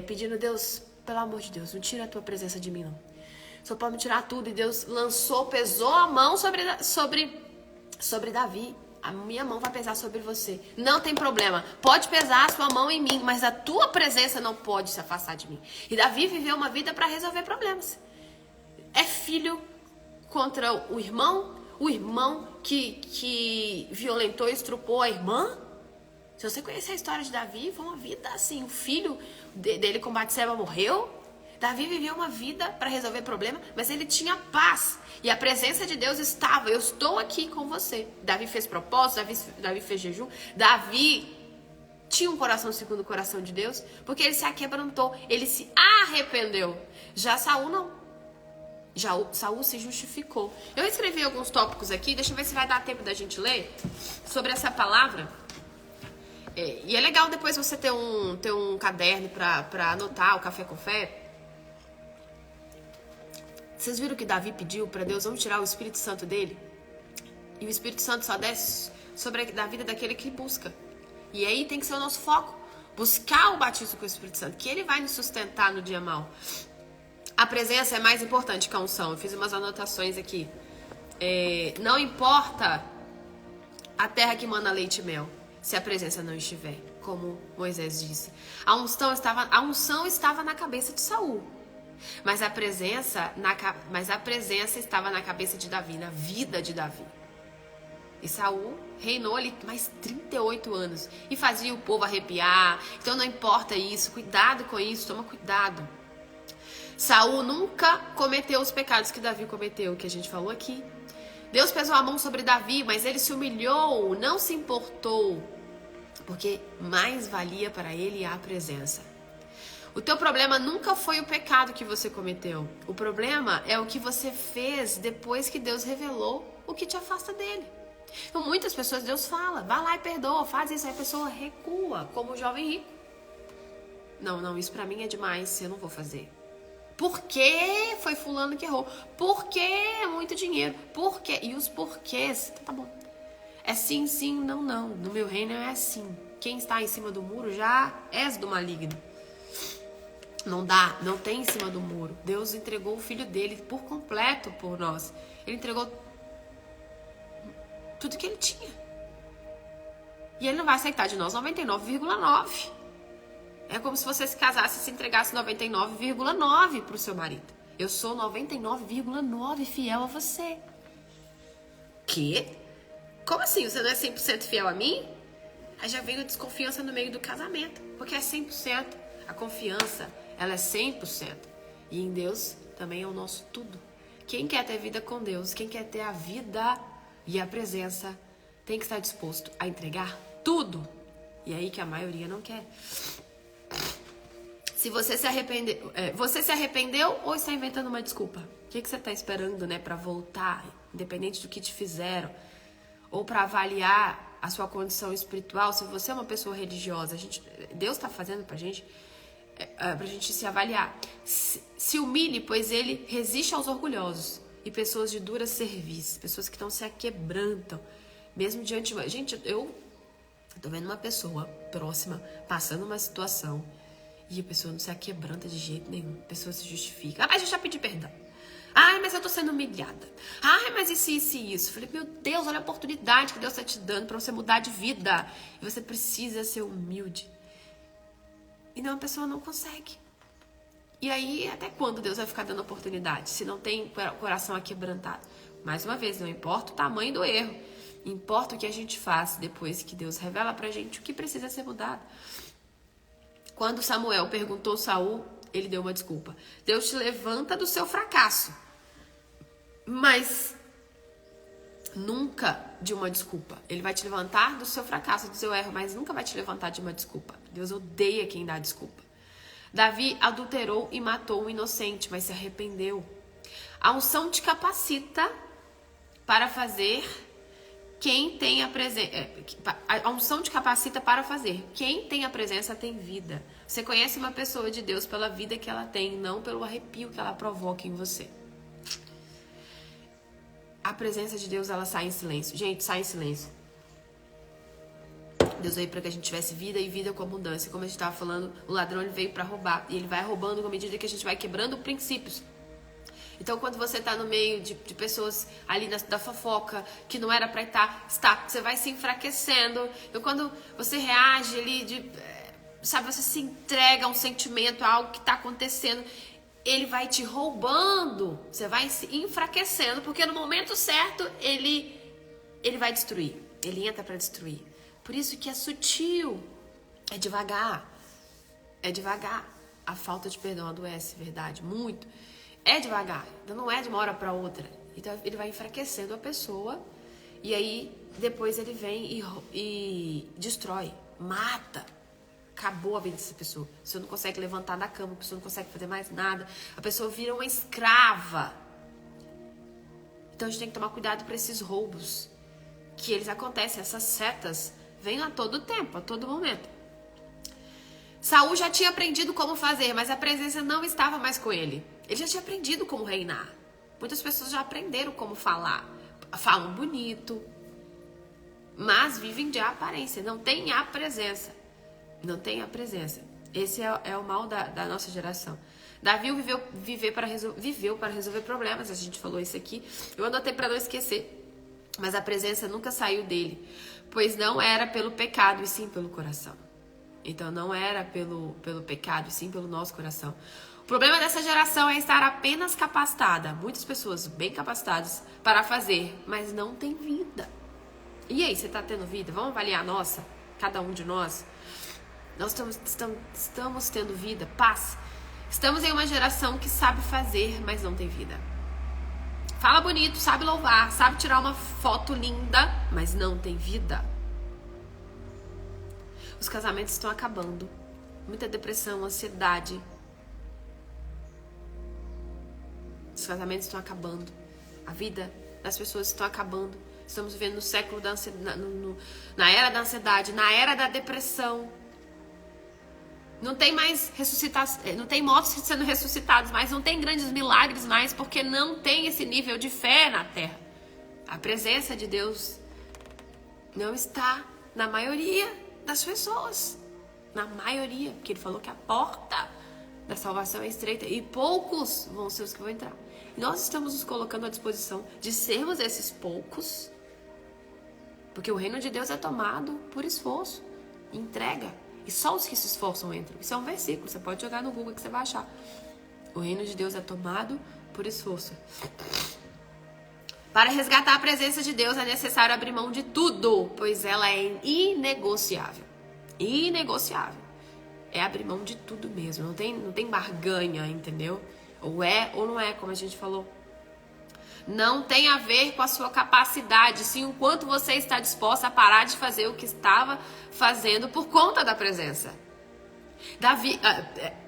pedindo: Deus, pelo amor de Deus, não tira a tua presença de mim, não. Só pode me tirar tudo. E Deus pesou a mão sobre Davi. A minha mão vai pesar sobre você. Não tem problema. Pode pesar a sua mão em mim, mas a tua presença não pode se afastar de mim. E Davi viveu uma vida para resolver problemas. É filho contra o irmão que violentou e estrupou a irmã. Se você conhecer a história de Davi, foi uma vida assim. O filho dele com Batseba morreu. Davi viveu uma vida para resolver problema, mas ele tinha paz. E a presença de Deus estava. Eu estou aqui com você. Davi fez propósito, Davi fez jejum. Davi tinha um coração segundo o coração de Deus, porque ele se aquebrantou, ele se arrependeu. Já Saul não. Saul se justificou. Eu escrevi alguns tópicos aqui, deixa eu ver se vai dar tempo da gente ler sobre essa palavra. E é legal depois você ter um caderno para anotar o café com fé. Vocês viram que Davi pediu para Deus: vamos tirar o Espírito Santo dele? E o Espírito Santo só desce da vida daquele que busca. E aí tem que ser o nosso foco. Buscar o batismo com o Espírito Santo, que ele vai nos sustentar no dia mau. A presença é mais importante que a unção. Eu fiz umas anotações aqui. Não importa a terra que mana leite e mel, se a presença não estiver, como Moisés disse. A unção estava na cabeça de Saul. Mas a presença estava na cabeça de Davi, na vida de Davi. E Saul reinou ali mais 38 anos e fazia o povo arrepiar. Então não importa isso, cuidado com isso, toma cuidado. Saul nunca cometeu os pecados que Davi cometeu, que a gente falou aqui. Deus pesou a mão sobre Davi, mas ele se humilhou, não se importou, porque mais valia para ele a presença. O teu problema nunca foi o pecado que você cometeu. O problema é o que você fez depois que Deus revelou o que te afasta dele. Então, muitas pessoas, Deus fala: vai lá e perdoa, faz isso. Aí a pessoa recua, como o jovem rico. Não, isso pra mim é demais, eu não vou fazer. Por que foi fulano que errou? Por que é muito dinheiro? Por quê? E os porquês, tá bom. É sim, sim, não, não. No meu reino é assim. Quem está em cima do muro já és do maligno. Não tem em cima do muro. Deus entregou o filho dele por completo por nós. Ele entregou tudo que ele tinha. E ele não vai aceitar de nós 99,9. É como se você se casasse e se entregasse 99,9 pro seu marido. Eu sou 99,9 fiel a você. Quê? Como assim? Você não é 100% fiel a mim? Aí já veio a desconfiança no meio do casamento. Porque é 100%. A confiança, ela é 100%. E em Deus também é o nosso tudo. Quem quer ter vida com Deus, quem quer ter a vida e a presença, tem que estar disposto a entregar tudo. E aí que a maioria não quer. Se você se arrependeu ou está inventando uma desculpa? O que você está esperando, né, para voltar, independente do que te fizeram? Ou para avaliar a sua condição espiritual? Se você é uma pessoa religiosa, Deus está fazendo pra gente se avaliar. Se humilhe, pois ele resiste aos orgulhosos. E pessoas de dura cerviz, pessoas que não se aquebrantam, mesmo diante de... Gente, eu tô vendo uma pessoa próxima passando uma situação e a pessoa não se aquebranta de jeito nenhum. A pessoa se justifica: mas eu já pedi perdão. Ai, mas eu tô sendo humilhada. Ai, mas isso e isso. Falei: meu Deus, olha a oportunidade que Deus tá te dando pra você mudar de vida. E você precisa ser humilde. E não, a pessoa não consegue. E aí, até quando Deus vai ficar dando oportunidade, se não tem coração aquebrantado? Mais uma vez, não importa o tamanho do erro, importa o que a gente faz depois que Deus revela pra gente o que precisa ser mudado. Quando Samuel perguntou a Saul, ele deu uma desculpa. Deus te levanta do seu fracasso, mas nunca de uma desculpa. Ele vai te levantar do seu fracasso, do seu erro, mas nunca vai te levantar de uma desculpa. Deus odeia quem dá desculpa. Davi adulterou e matou um inocente, mas se arrependeu. A unção te capacita para fazer Quem tem a presença, a unção te capacita para fazer. Quem tem a presença tem vida. Você conhece uma pessoa de Deus pela vida que ela tem, não pelo arrepio que ela provoca em você. A presença de Deus, ela sai em silêncio. Gente, sai em silêncio. Deus veio para que a gente tivesse vida e vida com abundância. Como a gente estava falando, o ladrão ele veio para roubar. E ele vai roubando à medida que a gente vai quebrando princípios. Então, quando você está no meio de pessoas ali da fofoca, que não era para estar, você vai se enfraquecendo. Então, quando você reage ali, sabe, você se entrega a um sentimento, a algo que está acontecendo, ele vai te roubando. Você vai se enfraquecendo, porque no momento certo, ele vai destruir. Ele entra para destruir. Por isso que é sutil, é devagar. É devagar. A falta de perdão adoece, verdade, muito. É devagar, então não é de uma hora para outra. Então ele vai enfraquecendo a pessoa e aí depois ele vem e destrói, mata. Acabou a vida dessa pessoa. A pessoa não consegue levantar da cama, a pessoa não consegue fazer mais nada. A pessoa vira uma escrava. Então a gente tem que tomar cuidado para esses roubos. Que eles acontecem, essas setas vêm a todo tempo, a todo momento. Saul já tinha aprendido como fazer, mas a presença não estava mais com ele. Ele já tinha aprendido como reinar. Muitas pessoas já aprenderam como falar. Falam bonito, mas vivem de aparência. Não tem a presença. Não tem a presença. Esse é o mal da nossa geração. Davi viveu para resolver problemas. A gente falou isso aqui. Eu anotei para não esquecer. Mas a presença nunca saiu dele. Pois não era pelo pecado, e sim pelo coração. Então não era pelo pecado, e sim pelo nosso coração. O problema dessa geração é estar apenas capacitada. Muitas pessoas bem capacitadas para fazer, mas não tem vida. E aí, você está tendo vida? Vamos avaliar a nossa? Cada um de nós? Nós estamos tendo vida, paz. Estamos em uma geração que sabe fazer, mas não tem vida. Fala bonito, sabe louvar, sabe tirar uma foto linda, mas não tem vida. Os casamentos estão acabando. Muita depressão, ansiedade. Os casamentos estão acabando. A vida das pessoas está acabando. Estamos vivendo no século da ansiedade, na era da ansiedade, na era da depressão. Não tem mais não tem mortos sendo ressuscitados mais, não tem grandes milagres mais, porque não tem esse nível de fé na terra. A presença de Deus não está na maioria das pessoas. Na maioria, porque ele falou que a porta da salvação é estreita e poucos vão ser os que vão entrar. E nós estamos nos colocando à disposição de sermos esses poucos, porque o reino de Deus é tomado por esforço, entrega. E só os que se esforçam entram. Isso é um versículo, você pode jogar no Google que você vai achar. O reino de Deus é tomado por esforço. Para resgatar a presença de Deus é necessário abrir mão de tudo, pois ela é inegociável. Inegociável. É abrir mão de tudo mesmo. Não tem barganha, entendeu? Ou é ou não é, como a gente falou. Não tem a ver com a sua capacidade, sim o quanto você está disposta a parar de fazer o que estava fazendo por conta da presença.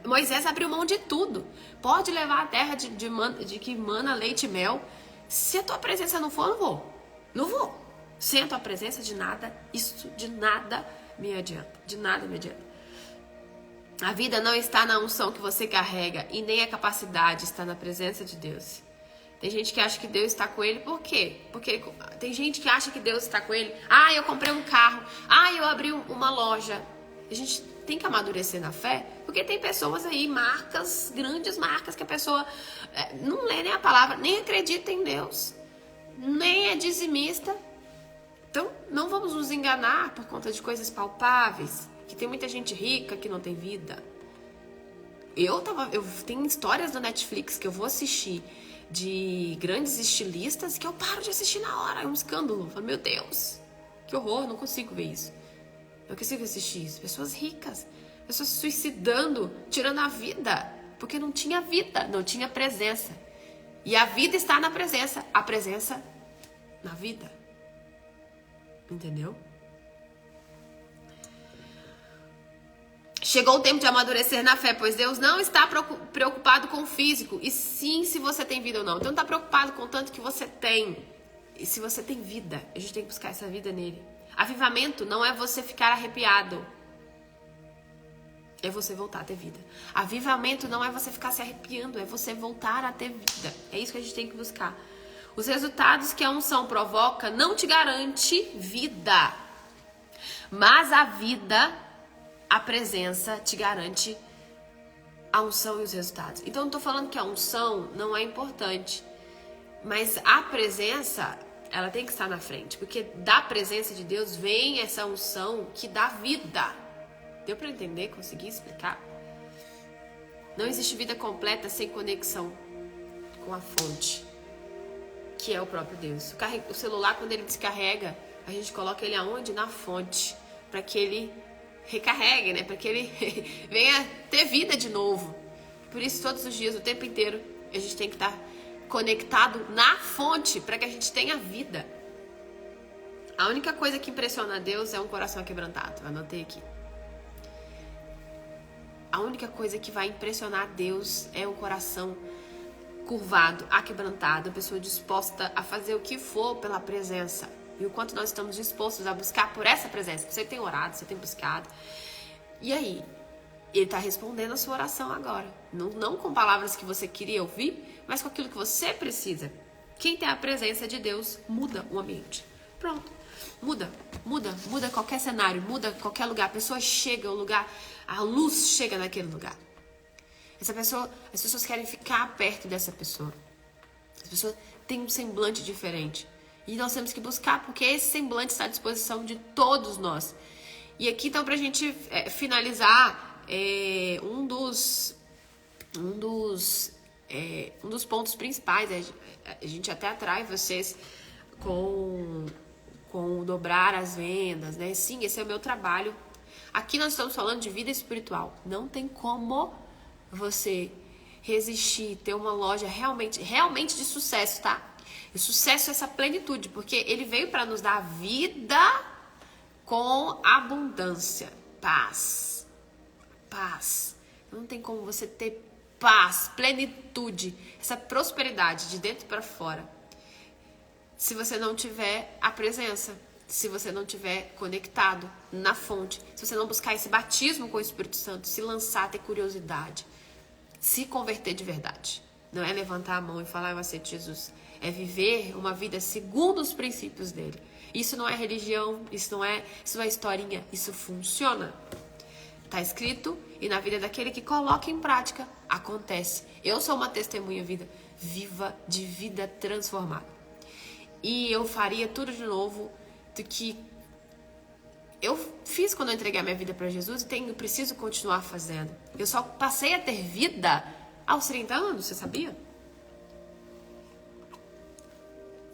Moisés abriu mão de tudo. Pode levar a terra de que mana leite e mel. Se a tua presença não for, eu não vou. Não vou. Sem a tua presença, de nada, isso de nada me adianta. De nada me adianta. A vida não está na unção que você carrega e nem a capacidade está na presença de Deus. Tem gente que acha que Deus está com ele, por quê? Porque tem gente que acha que Deus está com ele. Ah, eu comprei um carro. Ah, eu abri uma loja. A gente tem que amadurecer na fé, porque tem pessoas aí, marcas, grandes marcas, que a pessoa não lê nem a palavra, nem acredita em Deus, nem é dizimista. Então, não vamos nos enganar por conta de coisas palpáveis, que tem muita gente rica que não tem vida. Eu tenho histórias do Netflix que eu vou assistir de grandes estilistas que eu paro de assistir na hora. É um escândalo. Eu falo, meu Deus, que horror, não consigo ver isso. Não consigo assistir isso. Pessoas ricas, pessoas se suicidando, tirando a vida, porque não tinha vida, não tinha presença. E a vida está na presença, a presença na vida. Entendeu? Chegou o tempo de amadurecer na fé, pois Deus não está preocupado com o físico, e sim se você tem vida ou não. Então não está preocupado com o tanto que você tem. E se você tem vida, a gente tem que buscar essa vida nele. Avivamento não é você ficar arrepiado. É você voltar a ter vida. Avivamento não é você ficar se arrepiando, é você voltar a ter vida. É isso que a gente tem que buscar. Os resultados que a unção provoca não te garante vida. Mas a vida, a presença, te garante a unção e os resultados. Então, não estou falando que a unção não é importante. Mas a presença, ela tem que estar na frente. Porque da presença de Deus vem essa unção que dá vida. Deu para entender? Consegui explicar? Não existe vida completa sem conexão com a fonte, que é o próprio Deus. O celular, quando ele descarrega, a gente coloca ele aonde? Na fonte, para que ele recarregue, né? Para que ele venha ter vida de novo. Por isso, todos os dias, o tempo inteiro, a gente tem que estar conectado na fonte para que a gente tenha vida. A única coisa que impressiona a Deus é um coração quebrantado. Anotei aqui. A única coisa que vai impressionar a Deus é um coração curvado, aquebrantado, a pessoa disposta a fazer o que for pela presença. E o quanto nós estamos dispostos a buscar por essa presença. Você tem orado, você tem buscado. E aí? Ele está respondendo a sua oração agora. Não com palavras que você queria ouvir, mas com aquilo que você precisa. Quem tem a presença de Deus muda o ambiente. Pronto. Muda qualquer cenário, muda qualquer lugar. A pessoa chega ao lugar, a luz chega naquele lugar. As pessoas querem ficar perto dessa pessoa. As pessoas têm um semblante diferente. E nós temos que buscar, porque esse semblante está à disposição de todos nós. E aqui, então, pra gente finalizar, um dos pontos principais, a gente até atrai vocês com dobrar as vendas, né? Sim, esse é o meu trabalho. Aqui nós estamos falando de vida espiritual. Não tem como você resistir, ter uma loja realmente de sucesso, tá? E sucesso é essa plenitude, porque ele veio para nos dar vida com abundância, paz. Não tem como você ter paz, plenitude, essa prosperidade de dentro para fora, se você não tiver a presença, se você não tiver conectado na fonte, se você não buscar esse batismo com o Espírito Santo, se lançar, ter curiosidade, se converter de verdade. Não é levantar a mão e falar, eu aceito Jesus. É viver uma vida segundo os princípios dele. Isso não é religião, isso não é historinha, isso funciona. Está escrito, e na vida daquele que coloca em prática, acontece. Eu sou uma testemunha viva de vida transformada. E eu faria tudo de novo do que eu fiz quando eu entreguei a minha vida para Jesus e preciso continuar fazendo. Eu só passei a ter vida aos 30 anos, você sabia?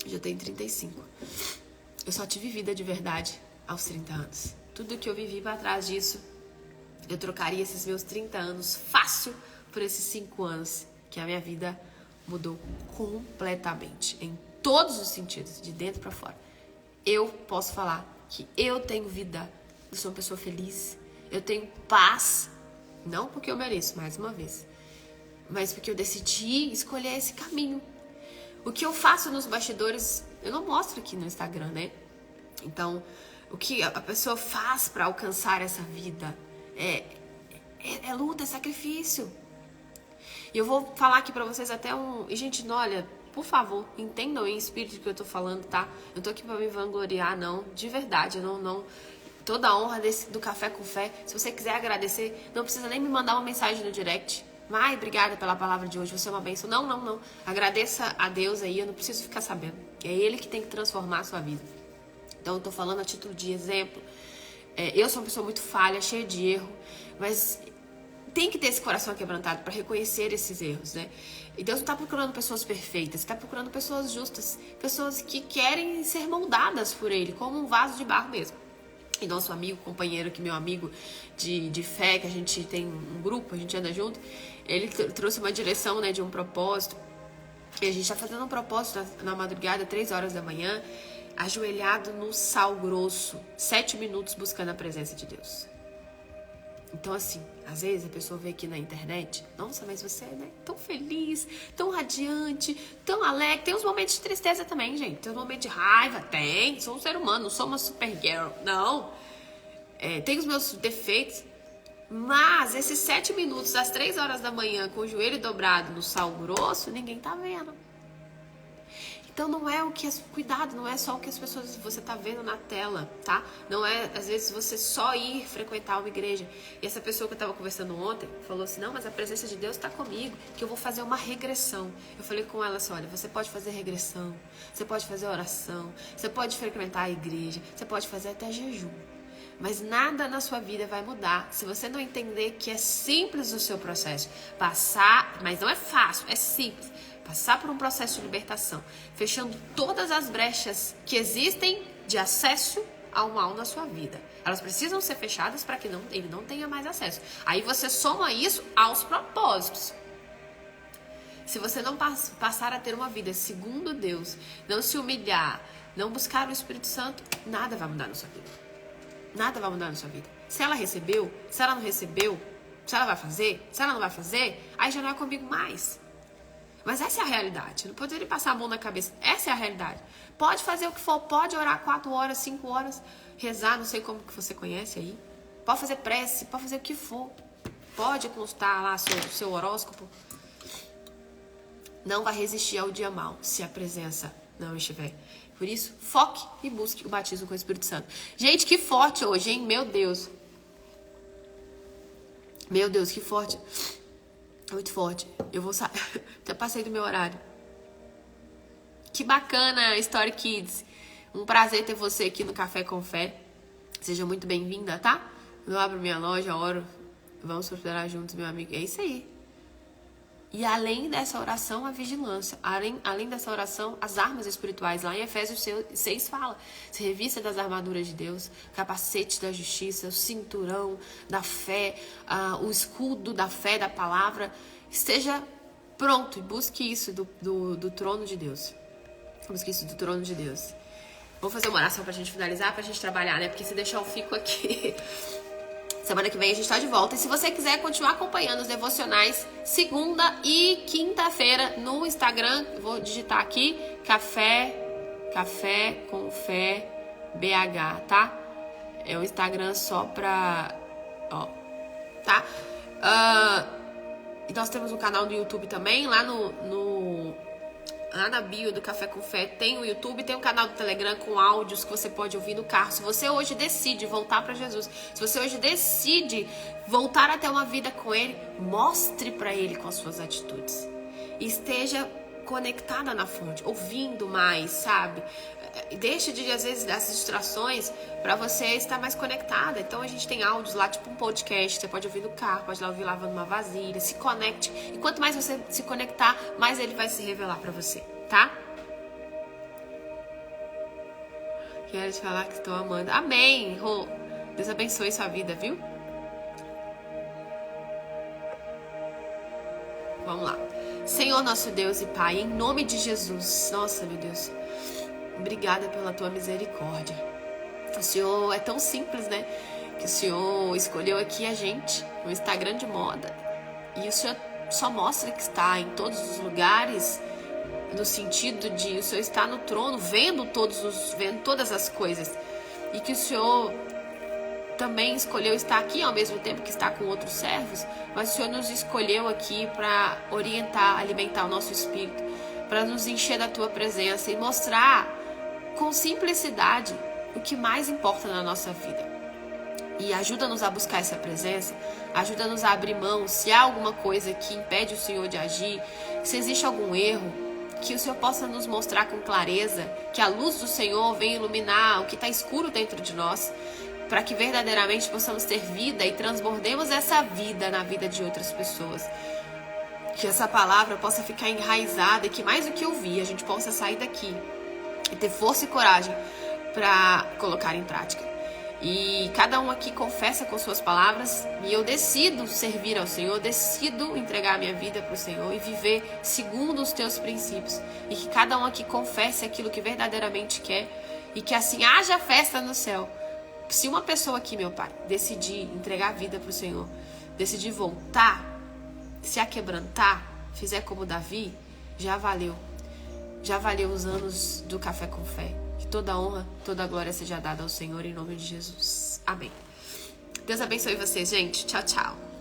Já tenho 35. Eu só tive vida de verdade aos 30 anos. Tudo que eu vivi para trás disso, eu trocaria esses meus 30 anos fácil por esses 5 anos que a minha vida mudou completamente, em todos os sentidos, de dentro para fora. Eu posso falar que eu tenho vida, eu sou uma pessoa feliz, eu tenho paz, não porque eu mereço, mais uma vez, mas porque eu decidi escolher esse caminho. O que eu faço nos bastidores, eu não mostro aqui no Instagram, né? Então, o que a pessoa faz para alcançar essa vida é luta, é sacrifício. E eu vou falar aqui pra vocês até E, gente, olha, por favor, entendam em espírito que eu tô falando, tá? Eu tô aqui pra me vangloriar, não. De verdade, eu não... Toda a honra do Café com Fé. Se você quiser agradecer, não precisa nem me mandar uma mensagem no direct. Mai, obrigada pela palavra de hoje, você é uma bênção. Não. Agradeça a Deus aí, eu não preciso ficar sabendo. É Ele que tem que transformar a sua vida. Então, eu tô falando a título de exemplo. Eu sou uma pessoa muito falha, cheia de erro, mas tem que ter esse coração quebrantado para reconhecer esses erros, né? E Deus não está procurando pessoas perfeitas, está procurando pessoas justas, pessoas que querem ser moldadas por Ele, como um vaso de barro mesmo. E nosso amigo, companheiro aqui, meu amigo de fé, que a gente tem um grupo, a gente anda junto, ele trouxe uma direção, né, de um propósito. E a gente está fazendo um propósito na madrugada, 3 horas da manhã, ajoelhado no sal grosso, 7 minutos buscando a presença de Deus. Então, assim, às vezes a pessoa vê aqui na internet, nossa, mas você é, né, tão feliz, tão radiante, tão alegre. Tem uns momentos de tristeza também, gente. Tem uns momentos de raiva, tem. Sou um ser humano, não sou uma supergirl, não. Tem os meus defeitos. Mas esses 7 minutos, às 3 horas da manhã, com o joelho dobrado no sal grosso, ninguém tá vendo. Então não é o que cuidado, não é só o que as pessoas você tá vendo na tela, tá? Não é às vezes você só ir frequentar uma igreja. E essa pessoa que eu tava conversando ontem falou assim: "Não, mas a presença de Deus tá comigo, que eu vou fazer uma regressão". Eu falei com ela assim: "Olha, você pode fazer regressão, você pode fazer oração, você pode frequentar a igreja, você pode fazer até jejum. Mas nada na sua vida vai mudar se você não entender que é simples o seu processo. Passar, mas não é fácil, é simples. Passar por um processo de libertação, fechando todas as brechas que existem de acesso ao mal na sua vida. Elas precisam ser fechadas para que ele não tenha mais acesso. Aí você soma isso aos propósitos. Se você não passar a ter uma vida segundo Deus, não se humilhar, não buscar o Espírito Santo, nada vai mudar na sua vida. Nada vai mudar na sua vida. Se ela recebeu, se ela não recebeu, se ela vai fazer, se ela não vai fazer, aí já não é comigo mais. Mas essa é a realidade. Não poderia passar a mão na cabeça. Essa é a realidade. Pode fazer o que for, pode orar 4 horas, 5 horas, rezar, não sei como que você conhece aí. Pode fazer prece, pode fazer o que for. Pode constar lá seu horóscopo. Não vai resistir ao dia mau se a presença não estiver. Por isso, foque e busque o batismo com o Espírito Santo. Gente, que forte hoje, hein? Meu Deus. Meu Deus, que forte. Muito forte. Eu vou sair. Até passei do meu horário. Que bacana, Story Kids. Um prazer ter você aqui no Café com Fé. Seja muito bem-vinda, tá? Eu abro minha loja, oro. Vamos prosperar juntos, meu amigo. É isso aí. E além dessa oração, a vigilância. Além dessa oração, as armas espirituais. Lá em Efésios 6 fala: se revista das armaduras de Deus, capacete da justiça, o cinturão da fé, o escudo da fé, da palavra. Esteja pronto e busque isso do trono de Deus. Busque isso do trono de Deus. Vou fazer uma oração pra gente finalizar, pra gente trabalhar, né? Porque se deixar eu fico aqui... Semana que vem a gente tá de volta. E se você quiser continuar acompanhando os devocionais, segunda e quinta-feira no Instagram, vou digitar aqui, Café com Fé BH, tá? É o Instagram só pra... Ó, tá? E nós temos um canal no YouTube também, lá lá na bio do Café com Fé tem o YouTube, tem um canal do Telegram com áudios que você pode ouvir no carro. Se você hoje decide voltar para Jesus, se você hoje decide voltar a ter uma vida com Ele, mostre para Ele com as suas atitudes. E esteja conectada na fonte, ouvindo mais, sabe? Deixa de, às vezes, das distrações para você estar mais conectada. Então a gente tem áudios lá, tipo um podcast, você pode ouvir no carro, pode ouvir lavando uma vasilha, se conecte. E quanto mais você se conectar, mais ele vai se revelar para você, tá? Quero te falar que estou amando. Amém, Rô. Deus abençoe sua vida, viu? Vamos lá. Senhor nosso Deus e Pai, em nome de Jesus, nossa, meu Deus, obrigada pela tua misericórdia. O Senhor é tão simples, né? Que o Senhor escolheu aqui a gente no Instagram de moda. E o Senhor só mostra que está em todos os lugares, no sentido de o Senhor está no trono, vendo todas as coisas. E que o Senhor também escolheu estar aqui ao mesmo tempo que está com outros servos, mas o Senhor nos escolheu aqui para orientar, alimentar o nosso espírito, para nos encher da tua presença e mostrar com simplicidade o que mais importa na nossa vida. E ajuda-nos a buscar essa presença, ajuda-nos a abrir mão, se há alguma coisa que impede o Senhor de agir, se existe algum erro, que o Senhor possa nos mostrar com clareza, que a luz do Senhor venha iluminar o que está escuro dentro de nós, para que verdadeiramente possamos ter vida e transbordemos essa vida na vida de outras pessoas. Que essa palavra possa ficar enraizada e que mais do que ouvir, a gente possa sair daqui e ter força e coragem para colocar em prática. E cada um aqui confessa com suas palavras e eu decido servir ao Senhor, decido entregar a minha vida para o Senhor e viver segundo os teus princípios. E que cada um aqui confesse aquilo que verdadeiramente quer e que assim haja festa no céu. Se uma pessoa aqui, meu Pai, decidir entregar a vida pro Senhor, decidir voltar, se aquebrantar, fizer como Davi, já valeu. Já valeu os anos do Café com Fé. Que toda honra, toda glória seja dada ao Senhor em nome de Jesus. Amém. Deus abençoe vocês, gente. Tchau, tchau.